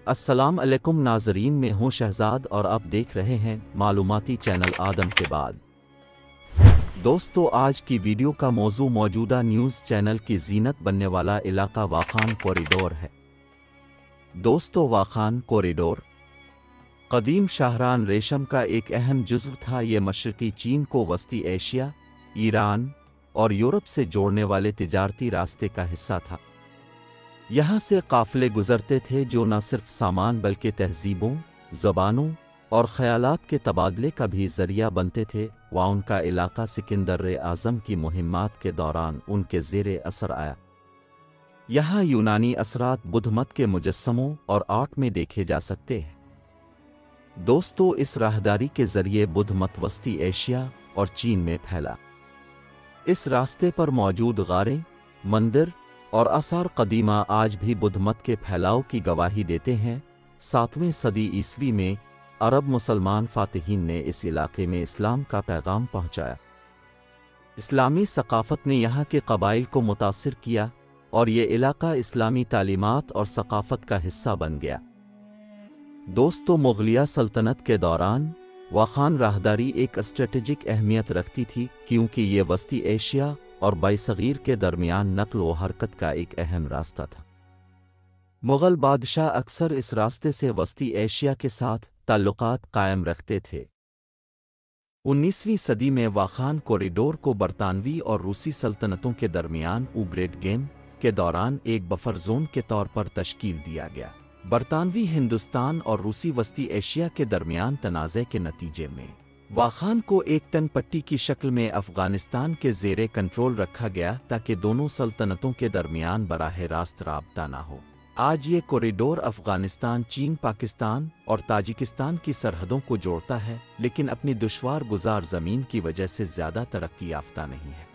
السلام علیکم ناظرین، میں ہوں شہزاد اور آپ دیکھ رہے ہیں معلوماتی چینل آدم کے بعد۔ دوستو، آج کی ویڈیو کا موضوع موجودہ نیوز چینل کی زینت بننے والا علاقہ واخان کوریڈور ہے۔ دوستو، واخان کوریڈور قدیم شاہراہ ریشم کا ایک اہم جزو تھا۔ یہ مشرقی چین کو وسطی ایشیا، ایران اور یورپ سے جوڑنے والے تجارتی راستے کا حصہ تھا۔ یہاں سے قافلے گزرتے تھے جو نہ صرف سامان بلکہ تہذیبوں، زبانوں اور خیالات کے تبادلے کا بھی ذریعہ بنتے تھے۔ ان کا علاقہ سکندر اعظم کی مہمات کے دوران ان کے زیر اثر آیا۔ یہاں یونانی اثرات بدھ مت کے مجسموں اور آرٹ میں دیکھے جا سکتے ہیں۔ دوستو، اس راہداری کے ذریعے بدھ مت وسطی ایشیا اور چین میں پھیلا۔ اس راستے پر موجود غاریں، مندر اور آثار قدیمہ آج بھی بدھ مت کے پھیلاؤ کی گواہی دیتے ہیں۔ 7ویں صدی عیسوی میں عرب مسلمان فاتحین نے اس علاقے میں اسلام کا پیغام پہنچایا۔ اسلامی ثقافت نے یہاں کے قبائل کو متاثر کیا اور یہ علاقہ اسلامی تعلیمات اور ثقافت کا حصہ بن گیا۔ دوستو، مغلیہ سلطنت کے دوران واخان راہداری ایک اسٹریٹجک اہمیت رکھتی تھی، کیونکہ یہ وسطی ایشیا اور برصغیر کے درمیان نقل و حرکت کا ایک اہم راستہ تھا۔ مغل بادشاہ اکثر اس راستے سے وسطی ایشیا کے ساتھ تعلقات قائم رکھتے تھے۔ 19ویں صدی میں واخان کوریڈور کو برطانوی اور روسی سلطنتوں کے درمیان اوبریڈ گیم کے دوران ایک بفر زون کے طور پر تشکیل دیا گیا۔ برطانوی ہندوستان اور روسی وسطی ایشیا کے درمیان تنازع کے نتیجے میں واخان کو ایک ٹن پٹی کی شکل میں افغانستان کے زیر کنٹرول رکھا گیا تاکہ دونوں سلطنتوں کے درمیان براہ راست رابطہ نہ ہو۔ آج یہ کوریڈور افغانستان، چین، پاکستان اور تاجکستان کی سرحدوں کو جوڑتا ہے، لیکن اپنی دشوار گزار زمین کی وجہ سے زیادہ ترقی یافتہ نہیں ہے۔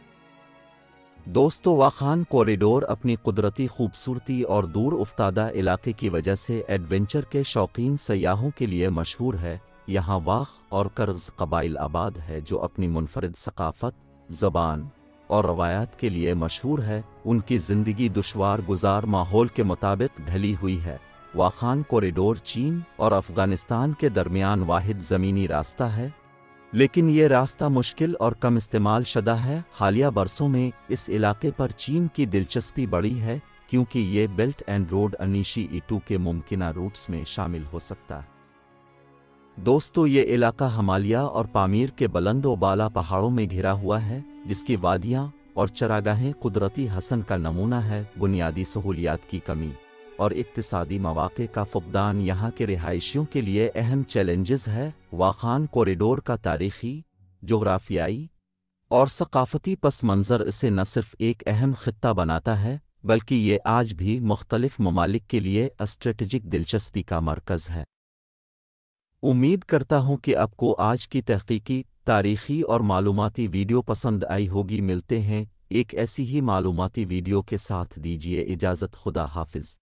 دوستو، واخان کوریڈور اپنی قدرتی خوبصورتی اور دور افتادہ علاقے کی وجہ سے ایڈونچر کے شوقین سیاحوں کے لیے مشہور ہے۔ یہاں واخ اور کرغز قبائل آباد ہے جو اپنی منفرد ثقافت، زبان اور روایات کے لیے مشہور ہے۔ ان کی زندگی دشوار گزار ماحول کے مطابق ڈھلی ہوئی ہے۔ واخان کوریڈور چین اور افغانستان کے درمیان واحد زمینی راستہ ہے، لیکن یہ راستہ مشکل اور کم استعمال شدہ ہے۔ حالیہ برسوں میں اس علاقے پر چین کی دلچسپی بڑھی ہے، کیونکہ یہ بیلٹ اینڈ روڈ انیشیٹو کے ممکنہ روٹس میں شامل ہو سکتا ہے۔ دوستو، یہ علاقہ ہمالیہ اور پامیر کے بلند و بالا پہاڑوں میں گھرا ہوا ہے، جس کی وادیاں اور چراگاہیں قدرتی حسن کا نمونہ ہے۔ بنیادی سہولیات کی کمی اور اقتصادی مواقع کا فقدان یہاں کے رہائشیوں کے لیے اہم چیلنجز ہے۔ واخان کوریڈور کا تاریخی، جغرافیائی اور ثقافتی پس منظر اسے نہ صرف ایک اہم خطہ بناتا ہے، بلکہ یہ آج بھی مختلف ممالک کے لیے اسٹریٹجک دلچسپی کا مرکز ہے۔ امید کرتا ہوں کہ آپ کو آج کی تحقیقی، تاریخی اور معلوماتی ویڈیو پسند آئی ہوگی۔ ملتے ہیں ایک ایسی ہی معلوماتی ویڈیو کے ساتھ، دیجیے اجازت۔ خدا حافظ۔